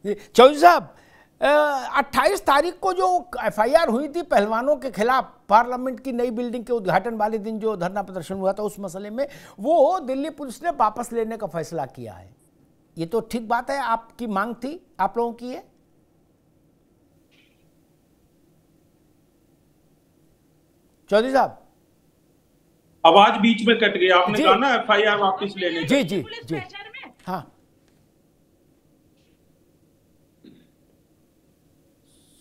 चौधरी साहब, 28 तारीख को जो एफआईआर हुई थी पहलवानों के खिलाफ, पार्लियामेंट की नई बिल्डिंग के उद्घाटन वाले दिन जो धरना प्रदर्शन हुआ था उस मसले में, वो दिल्ली पुलिस ने वापस लेने का फैसला किया है। ये तो ठीक बात है, आपकी मांग थी, आप लोगों की है। चौधरी साहब, आवाज बीच में कट गई, आपने कहा ना एफआईआर वापस लेने जी जी जी, हाँ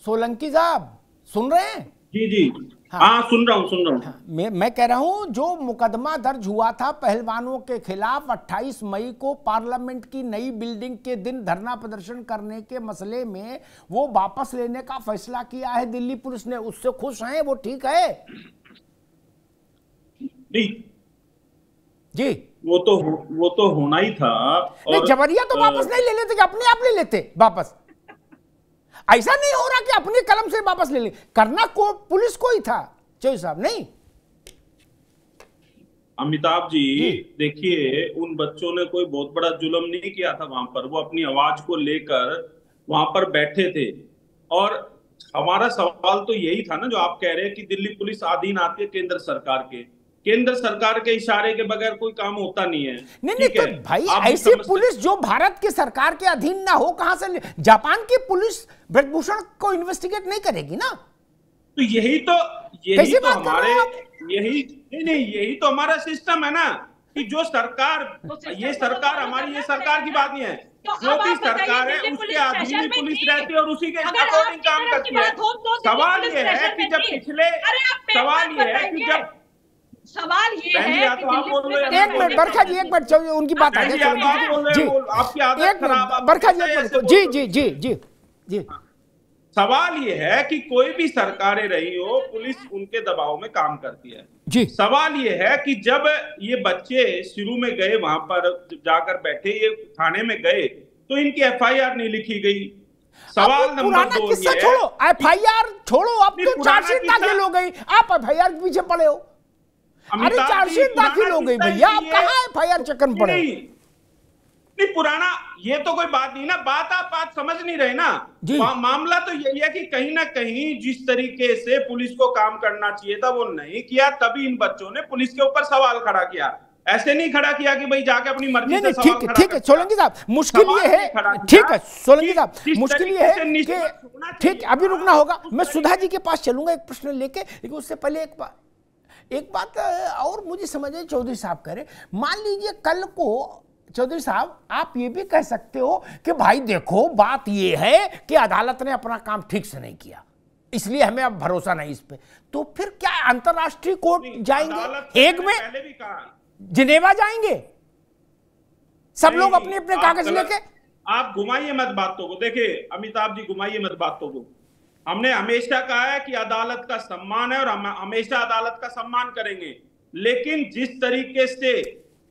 सोलंकी साहब सुन रहे हैं? जी जी, हाँ सुन रहा हूँ। हाँ, मैं कह रहा हूं जो मुकदमा दर्ज हुआ था पहलवानों के खिलाफ 28 मई को पार्लियामेंट की नई बिल्डिंग के दिन धरना प्रदर्शन करने के मसले में, वो वापस लेने का फैसला किया है दिल्ली पुलिस ने, उससे खुश हैं? वो ठीक है? नहीं जी, वो तो होना ही था। नहीं जबरिया तो वापस नहीं ले लेते कि अपने आप ले लेते वापस। ऐसा नहीं हो रहा कि अपनी कलम से वापस ले ले, करना को पुलिस को ही था चौधरी साहब, नहीं? अमिताभ जी देखिए, उन बच्चों ने कोई बहुत बड़ा जुल्म नहीं किया था वहां पर, वो अपनी आवाज को लेकर वहां पर बैठे थे। और हमारा सवाल तो यही था ना, जो आप कह रहे हैं कि दिल्ली पुलिस अधीन आती है केंद्र सरकार के, केंद्र सरकार के इशारे के बगैर कोई काम होता नहीं है। नहीं तो भाई ऐसी पुलिस जो भारत की सरकार के अधीन ना हो, कहां से? जापान की पुलिस ब्रजभूषण को इन्वेस्टिगेट नहीं करेगी ना? तो यही तो हमारे यही तो हमारा सिस्टम है ना, कि जो सरकार, ये सरकार हमारी, ये सरकार की बात नहीं है, जो भी सरकार है उसके अधीन ही पुलिस रहती है और उसी के अकॉर्डिंग काम करती है। सवाल ये है कि जब पिछले, सवाल ये है कि जब सवाल ये है कि एक मिनट बरखा जी, एक मिनट चलिए उनकी बात आ जाए जी, आपकी आदत खराब, बरखा जी जी जी जी जी जी। सवाल ये है कि कोई भी सरकारें रही हो, पुलिस उनके दबाव में काम करती है जी। सवाल ये है कि जब ये बच्चे शुरू में गए वहां पर जाकर बैठे, ये थाने में गए, तो इनकी एफआईआर नहीं लिखी गई। सवाल नंबर 2 ये है, छोड़ो एफआईआर छोड़ो, अब तो चार्जशीट दाखिल हो गई, आप एफआईआर के पीछे पड़े हो। अरे चार्जशीट दाखिल हो गई भैया, आप कहां एफआईआर चक्कर में पड़े? नहीं पुराना, ये तो कोई बात नहीं ना, बात समझ नहीं रहे ना। मामला तो यही है कि कहीं ना कहीं जिस तरीके से पुलिस को काम करना चाहिए था वो नहीं किया, तभी इन बच्चों ने पुलिस के ऊपर सवाल खड़ा किया। ऐसे नहीं खड़ा किया कि भाई जाके अपनी मर्जी से सवाल खड़ा। ठीक है सोलंकी साहब, मुश्किल ये है, ठीक है सोलंकी साहब, मुश्किल ये है कि ठीक अभी रुकना होगा, मैं सुधा जी के पास चलूंगा एक प्रश्न लेके, लेकिन उससे पहले एक बात और मुझे समझ आई। चौधरी साहब कह रहे, मान लीजिए कल को चौधरी साहब आप ये भी कह सकते हो कि भाई देखो बात ये है कि अदालत ने अपना काम ठीक से नहीं किया, इसलिए हमें अब भरोसा नहीं इस पे, तो फिर क्या अंतरराष्ट्रीय कोर्ट जाएंगे, हेग में, जिनेवा जाएंगे, सब लोग अपने अपने कागज लेके? आप घुमाइए मत बातों को, देखिए अमिताभ जी घुमाइए मत बातों को। हमने हमेशा कहा है कि अदालत का सम्मान है और हम हमेशा अदालत का सम्मान करेंगे, लेकिन जिस तरीके से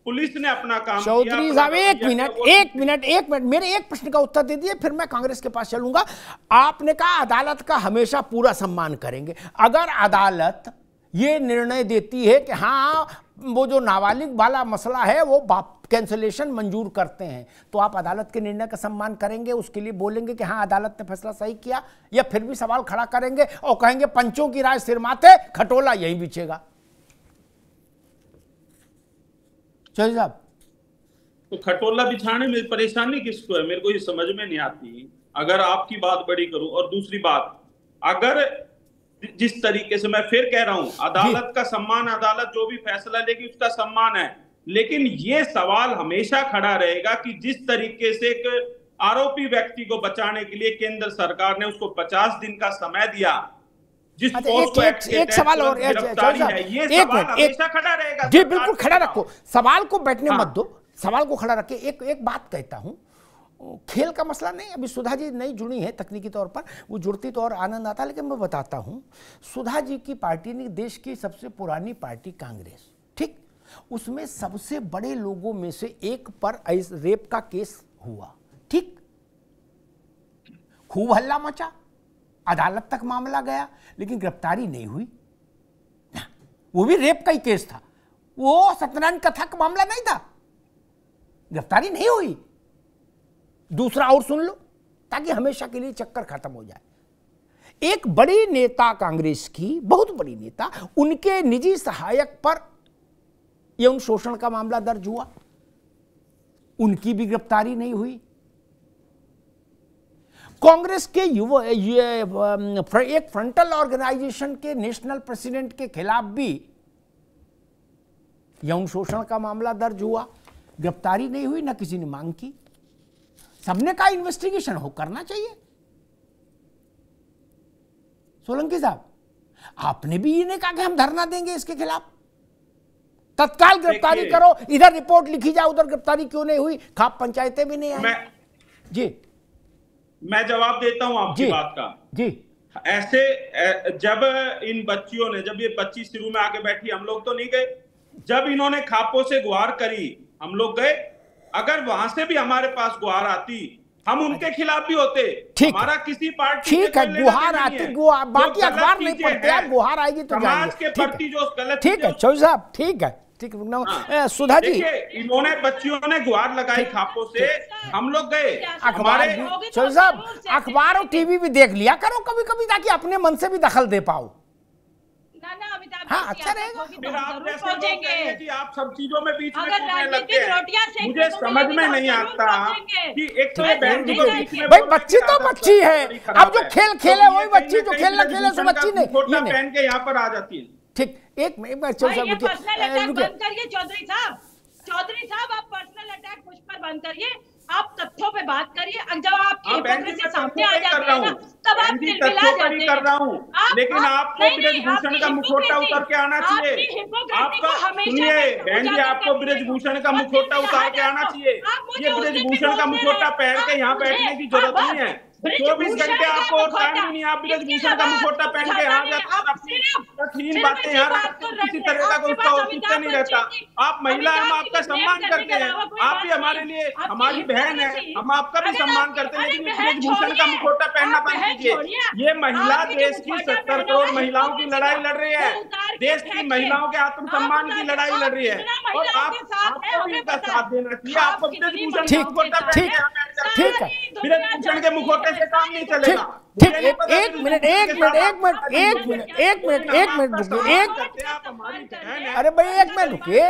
पुलिस ने अपना काम किया। चौधरी साहब एक मिनट मेरे एक प्रश्न का उत्तर दे दिए, फिर मैं कांग्रेस के पास चलूंगा। आपने कहा अदालत का हमेशा पूरा सम्मान करेंगे, अगर अदालत ये निर्णय देती है कि हाँ वो जो नाबालिग वाला मसला है वो कैंसलेशन मंजूर करते हैं, तो आप अदालत के निर्णय का सम्मान करेंगे, उसके लिए बोलेंगे कि हाँ अदालत ने फैसला सही किया, या फिर भी सवाल खड़ा करेंगे और कहेंगे पंचों की राय सिरमाते, खटोला यही बिछेगा? चौधरी साहब, तो खटोला बिछाने में परेशानी किसको है? मेरे को ये समझ में नहीं आती। अगर आपकी बात बड़ी करूं, और दूसरी बात, अगर जिस तरीके से, मैं फिर कह रहा हूं, अदालत का सम्मान, अदालत जो भी फैसला लेगी उसका सम्मान है, लेकिन ये सवाल हमेशा खड़ा रहेगा कि जिस तरीके से एक आरोपी व्यक्ति को बचाने के लिए केंद्र सरकार ने उसको 50 दिन का समय दिया, जिस एक सवाल और, ये सवाल हमेशा खड़ा रहेगा। जी बिल्कुल खड़ा रखो, सवाल को बैठने मत दो, सवाल को खड़ा रखे। एक बात कहता हूं, खेल का मसला नहीं, अभी सुधा जी नहीं जुड़ी है तकनीकी तौर पर, वो जुड़ती तो और आनंद आता, लेकिन मैं बताता हूं, सुधा जी की पार्टी ने, देश की सबसे पुरानी पार्टी कांग्रेस, ठीक, उसमें सबसे बड़े लोगों में से एक पर रेप का केस हुआ, ठीक, खूब हल्ला मचा, अदालत तक मामला गया, लेकिन गिरफ्तारी नहीं हुई, वो भी रेप का ही केस था, वो सत्यनारायण कथा का मामला नहीं था, गिरफ्तारी नहीं हुई। दूसरा और सुन लो, ताकि हमेशा के लिए चक्कर खत्म हो जाए। एक बड़ी नेता कांग्रेस की, बहुत बड़ी नेता, उनके निजी सहायक पर यौन शोषण का मामला दर्ज हुआ, उनकी भी गिरफ्तारी नहीं हुई। कांग्रेस के एक फ्रंटल ऑर्गेनाइजेशन के नेशनल प्रेसिडेंट के खिलाफ भी यौन शोषण का मामला दर्ज हुआ, गिरफ्तारी नहीं हुई, ना किसी ने मांग की। सबने कहा इन्वेस्टिगेशन हो करना चाहिए। सोलंकी साहब, आपने भी ये नहीं कहा कि हम धरना देंगे इसके खिलाफ, तत्काल गिरफ्तारी करो, इधर रिपोर्ट लिखी जाए, उधर गिरफ्तारी क्यों नहीं हुई? खाप पंचायतें भी नहीं आई। जी, मैं जवाब देता हूं आपकी बात का। जी, ऐसे जब इन बच्चियों ने, जब ये बच्ची शुरू में आके बैठी, हम लोग तो नहीं गए। जब इन्होंने खापों से गुहार करी, हम लोग गए। अगर वहां से भी हमारे पास गुहार आती, हम उनके खिलाफ भी होते। हमारा किसी पार्टी, ठीक है, गुहार आती, बाकी अखबार नहीं पढ़ते यार, गुहार आएगी तो समाज के प्रति जो गलत, ठीक है चौधरी साहब, ठीक है, ठीक। सुधा जी, इन्होंने, बच्चियों ने गुहार लगाई खापों से, हम लोग गए। अखबार, चौधरी साहब, अखबार और टीवी भी देख लिया करो कभी कभी, ताकि अपने मन से भी दखल दे पाओ। हाँ, अच्छा रहेगा। फिर आप जैसे कि आप सब चीजों में बीच में कूदने लगते हैं। मुझे समझ में नहीं आता कि एक तो भाई बच्ची तो बच्ची है, अब जो खेल खेले वही बच्ची, जो खेल ना खेले सो बच्ची नहीं। पहन के यहाँ पर आ जाती है। ठीक, एक मिनट चौधरी साहब, आप पर्सनल अटैक मुझ पर बंद करिए, आप तथ्यों पे बात करिए। जब आपकी हिपोक्रेसी सामने आ जाती है ना, तब आप तिलमिला जाते हैं। कर रहा हूँ, लेकिन आपको ब्रजभूषण का मुखौटा उतर के आना चाहिए। आपका सुनिए बहन जी, आपको ब्रजभूषण का मुखौटा उतार के आना चाहिए। ये ब्रजभूषण का मुखौटा पहन के यहाँ बैठने की जरूरत नहीं है। 24 घंटे आपको और टाइम ही नहीं, आप ब्रजभूषण का मुखौटा पहन के यहाँ जाते, कठिन बातें यहाँ किसी तरह का कोई औचित्य नहीं रहता। आप महिला, हम आपका सम्मान करते हैं, आप भी हमारे लिए, हमारी बहन है, हम आपका भी सम्मान करते हैं, लेकिन ब्रजभूषण का मुखौटा पहनना बंद कीजिए। ये महिला देश की 70 करोड़ महिलाओं की लड़ाई लड़ रही है, देश की महिलाओं के आत्मसम्मान की लड़ाई लड़ रही है, और आपको भी इनका साथ देना चाहिए। आपको ब्रजभूषण का मुखौटा पहन के, ब्रजभूषण के मुखौटे से काम नहीं चलेगा। ठीक, एक मिनट अरे भाई एक मिनट रुकिए,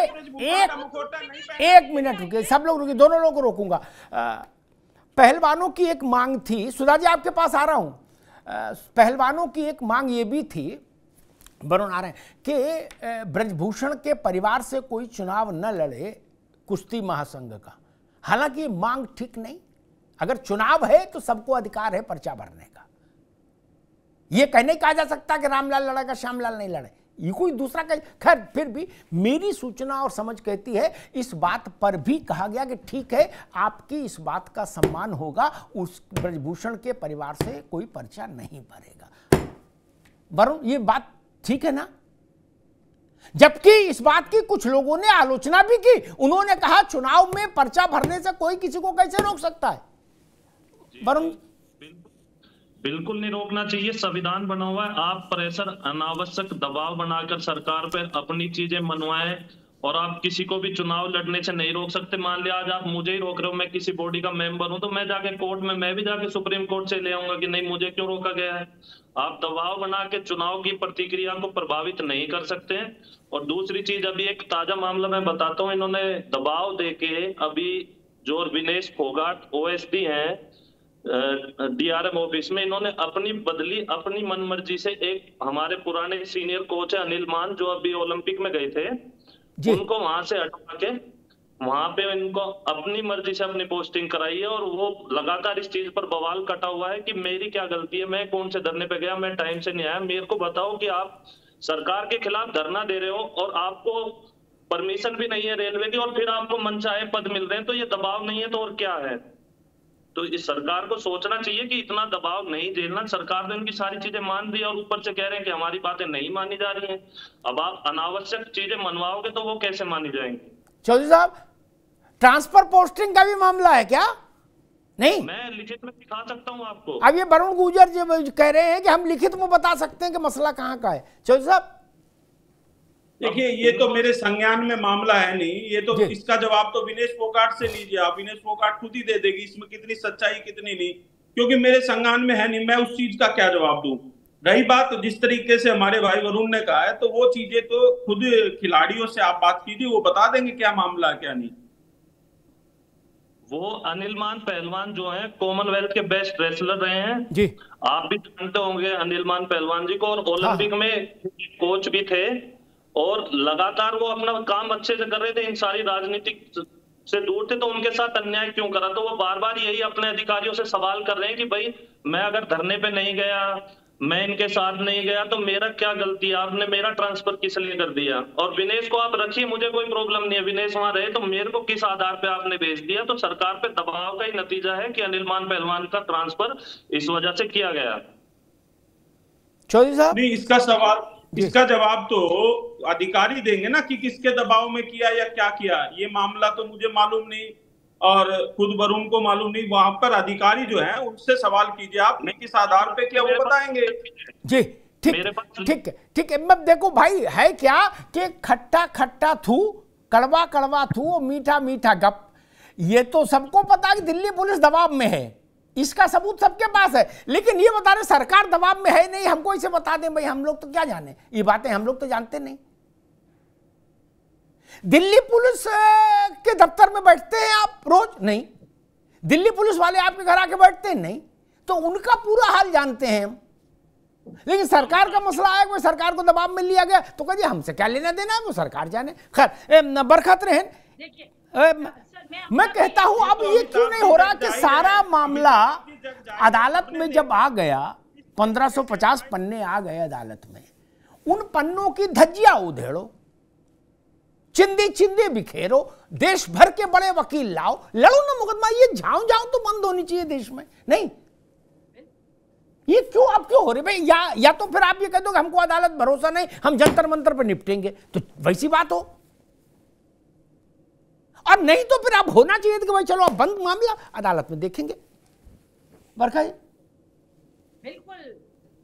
एक मिनट रुकिए, सब लोग रुकिए, दोनों लोगों को रोकूंगा। पहलवानों की एक मांग थी, सुधा जी आपके पास आ रहा हूं। पहलवानों की एक मांग ये भी थी, वरुण आ रहे हैं, कि ब्रजभूषण के परिवार से कोई चुनाव न लड़े कुश्ती महासंघ का। हालांकि मांग ठीक नहीं, अगर चुनाव है तो सबको अधिकार है पर्चा भरने का। यह कहने कहा जा सकता कि रामलाल लड़ेगा श्यामलाल नहीं लड़े, ये कोई दूसरा कहे। खैर, फिर भी मेरी सूचना और समझ कहती है, इस बात पर भी कहा गया कि ठीक है, आपकी इस बात का सम्मान होगा, उस ब्रजभूषण के परिवार से कोई पर्चा नहीं भरेगा। वरुण, ये बात ठीक है ना? जबकि इस बात की कुछ लोगों ने आलोचना भी की, उन्होंने कहा चुनाव में पर्चा भरने से कोई किसी को कैसे रोक सकता है? वरुण, बिल्कुल नहीं रोकना चाहिए, संविधान बना हुआ है। आप प्रेशर, अनावश्यक दबाव बनाकर सरकार पर अपनी चीजें मनवाएं, और आप किसी को भी चुनाव लड़ने से नहीं रोक सकते। मान लिया आज आप मुझे ही रोक रहे हो, मैं किसी बॉडी का मेंबर हूं, तो मैं जाके कोर्ट में, मैं भी जाके सुप्रीम कोर्ट से ले आऊंगा कि नहीं, मुझे क्यों रोका गया है। आप दबाव बना के चुनाव की प्रतिक्रिया को प्रभावित नहीं कर सकते हैं। और दूसरी चीज, अभी एक ताजा मामला मैं बताता हूँ, इन्होंने दबाव देके अभी जो विनेश फोगाट OSD हैं DRM ऑफिस में, इन्होंने अपनी बदली अपनी मनमर्जी से, एक हमारे पुराने सीनियर कोच है अनिल मान, जो अभी ओलंपिक में गए थे, उनको वहां से हटा के वहां पे इनको अपनी मर्जी से अपनी पोस्टिंग कराई है। और वो लगातार इस चीज पर बवाल कटा हुआ है कि मेरी क्या गलती है, मैं कौन से धरने पे गया, मैं टाइम से नहीं आया, मेरे को बताओ कि आप सरकार के खिलाफ धरना दे रहे हो और आपको परमिशन भी नहीं है रेलवे की, और फिर आपको मनचाहे पद मिल रहे हैं, तो ये दबाव नहीं है तो और क्या है? तो इस सरकार को सोचना चाहिए कि इतना दबाव नहीं झेलना। सरकार ने उनकी सारी चीजें मान दी और ऊपर से कह रहे हैं कि हमारी बातें नहीं मानी जा रही हैं। अब आप अनावश्यक चीजें मनवाओगे तो वो कैसे मानी जाएंगी? चौधरी साहब, ट्रांसफर पोस्टिंग का भी मामला है क्या? नहीं, मैं लिखित में दिखा सकता हूं आपको। अब ये वरुण गुर्जर जी कह रहे हैं कि हम लिखित में बता सकते हैं कि मसला कहां का है। चौधरी साहब देखिए, ये तो मेरे संज्ञान में मामला है नहीं, ये तो इसका जवाब तो विनेश फोगाट से लीजिए आप। विनेश फोगाट खुद ही दे देगी इसमें कितनी सच्चाई कितनी नहीं। क्योंकि मेरे संज्ञान में है नहीं, मैं उस चीज का क्या जवाब दूं। रही बात जिस तरीके से हमारे भाई वरुण ने कहा है, तो वो चीजें तो खुद खिलाड़ियों से आप बात कीजिए, वो बता देंगे क्या मामला है क्या नहीं। वो अनिल मान पहलवान जो है कॉमनवेल्थ के बेस्ट रेसलर रहे हैं जी, आप भी जानते होंगे अनिल मान पहलवान जी को, और ओलंपिक में कोच भी थे, और लगातार वो अपना काम अच्छे से कर रहे थे, इन सारी राजनीतिक से दूर थे, तो उनके साथ अन्याय क्यों करा। तो वो बार बार यही अपने अधिकारियों से सवाल कर रहे हैं कि भाई मैं अगर धरने पे नहीं गया, मैं इनके साथ नहीं गया, तो मेरा क्या गलती है, आपने मेरा ट्रांसफर किस लिए कर दिया। और विनेश को आप रखिए, मुझे कोई प्रॉब्लम नहीं है, विनेश वहां रहे, तो मेरे को किस आधार पे आपने भेज दिया। तो सरकार पे दबाव का ही नतीजा है कि अनिल मान पहलवान का ट्रांसफर इस वजह से किया गया। चौधरी साहब नहीं, इसका जवाब तो अधिकारी देंगे ना कि किसके दबाव में किया या क्या किया। ये मामला तो मुझे मालूम नहीं और खुद वरुण को मालूम नहीं। वहां पर अधिकारी जो है उनसे सवाल कीजिए, आपने किस आधार पे किया वो बताएंगे। जी ठीक है। मैं देखो भाई है क्या कि खट्टा खट्टा थू, कड़वा कड़वा थू और मीठा मीठा गप, ये तो सबको पता है कि दिल्ली पुलिस दबाव में है, इसका सबूत सबके पास है। लेकिन ये बता रहे सरकार दबाव में है नहीं, हमको इसे बता दें भाई, हम लोग तो क्या जाने, ये बातें हम लोग तो जानते नहीं। दिल्ली पुलिस के दफ्तर में बैठते हैं आप रोज? नहीं। दिल्ली पुलिस वाले आपके घर आके बैठते हैं? नहीं। तो उनका पूरा हाल जानते हैं हम। लेकिन सरकार का मसला है, कोई सरकार को दबाव में लिया गया तो कहिए हमसे क्या लेना देना है, वो सरकार जाने। खैर बरखत रहें, मैं कहता हूं अब ये क्यों नहीं हो रहा कि सारा मामला अदालत में जब आ गया, 1550 पन्ने आ गए अदालत में, उन पन्नों की धज्जियां उधेड़ो, चिंदी चिंदी बिखेरो, देश भर के बड़े वकील लाओ, लड़ो ना मुकदमा। ये झाऊ झाऊ तो बंद होनी चाहिए देश में। नहीं, ये क्यों अब क्यों हो रही भाई? या तो फिर आप ये कह दो कि हमको अदालत भरोसा नहीं, हम जंतर मंतर पर निपटेंगे, तो वैसी बात हो। और नहीं तो फिर अब होना चाहिए कि भाई चलो अब बंद मामला, अदालत में देखेंगे। बरखा जी। बिल्कुल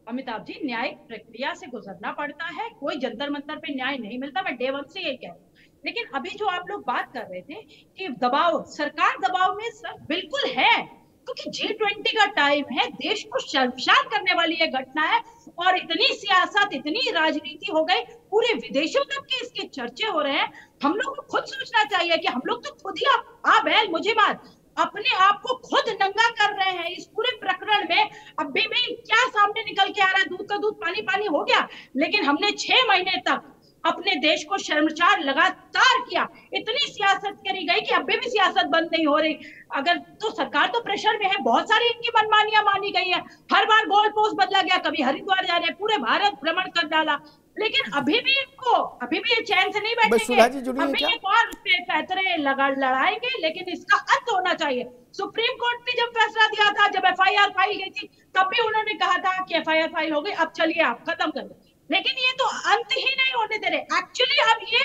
अमिताभ जी, न्यायिक प्रक्रिया से गुजरना पड़ता है, कोई जंतर मंतर पे न्याय नहीं मिलता, मैं डे वन से यही कह रही हूँ। लेकिन अभी जो आप लोग बात कर रहे थे कि दबाव, सरकार दबाव में सर बिल्कुल है, क्योंकि G20 का टाइम है, देश को शर्मसार करने वाली ये घटना है, और इतनी सियासत, इतनी राजनीति हो गई, पूरे विदेशों तक के इसके चर्चे हो रहे हैं। हम लोग को खुद सोचना चाहिए कि हम लोग तो खुद ही आप बैल मुझे बात अपने आप को खुद नंगा कर रहे हैं इस पूरे प्रकरण में। अभी भी क्या सामने निकल के आ रहा है, दूध का दूध पानी पानी हो गया। लेकिन हमने 6 महीने तक अपने देश को शर्मसार लगातार किया, इतनी सियासत करी गई कि अभी भी सियासत बंद नहीं हो रही। अगर तो सरकार तो प्रेशर में है, बहुत सारी इनकी मनमानियां मानी गई है, हर बार गोल पोस्ट बदला गया, कभी हरिद्वार जा रहे, पूरे भारत भ्रमण कर डाला, लेकिन अभी भी ये चैन से नहीं बैठेंगे, अभी एक और पैतरे लड़ाएंगे। लेकिन इसका अंत होना चाहिए। सुप्रीम कोर्ट ने जब फैसला दिया था, जब FIR फाइल गई थी, तब भी उन्होंने कहा था कि FIR फाइल हो गई, अब चलिए आप खत्म कर दो। लेकिन ये तो अंत ही नहीं होने दे रहे। एक्चुअली अब ये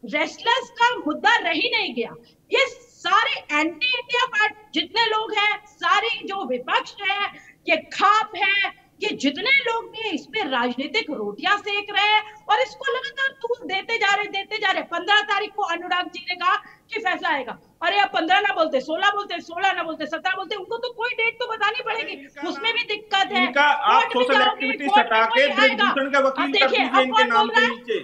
रेस्टलर्स का मुद्दा रह ही नहीं गया। ये सारे एंटी इंडिया पार्टी जितने लोग हैं, सारी जो विपक्ष है, ये खाप है, ये जितने लोग भी इस पे राजनीतिक रोटियां सेक रहे हैं और इसको लगातार तूल देते जा रहे। 15 तारीख को अनुराग जी ने कहा कि फैसला आएगा, अरे अब 15 ना बोलते, 16 बोलते, 16 ना बोलते, 17 बोलते, उनको तो कोई डेट तो बतानी पड़ेगी, उसमें भी दिक्कत है। आप सोशल एक्टिविटी हटा के ब्रजभूषण का वकील कर दीजिए इनके नाम के नीचे।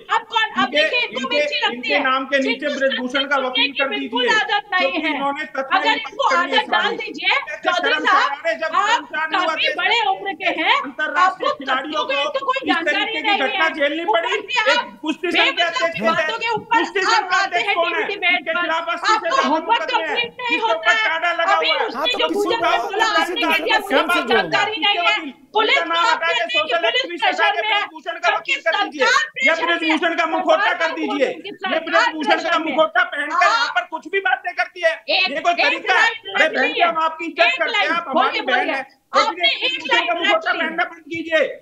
अब देखिए इनको बेची लगती है, इनके नाम के नीचे ब्रजभूषण का वकील कर दीजिए। बिल्कुल आदत नहीं है, अगर इनको आदत डाल दीजिए। चौधरी साहब आप काफी बड़े उम्र के हैं, आपको तथ्यों की तो कोई जानकारी नहीं है, घटना झेलनी पड़ी। बातों के ऊपर आप आते हैं टीवी डिबेट पर, आपको होमवर्क कंप्लीट नहीं होता है। अभी उसने जो गुजर में बोला आपने कह दिया मुझे कोई जानकारी नहीं है। पुलिस को आप कहते हैं कि पुलिस प्रेशर में है, जबकि सरकार ब्रजभूषण का मुखौटा कर दीजिए। ये ब्रजभूषण का मुखौटा पहनकर यहाँ पर कुछ भी बातें करती है, ये कोई तरीका है? अरे बहन, हम आपकी इज्जत करते हैं, आप हमारी बहन है, ब्रजभूषण का मुखौटा पहनना बंद कीजिए।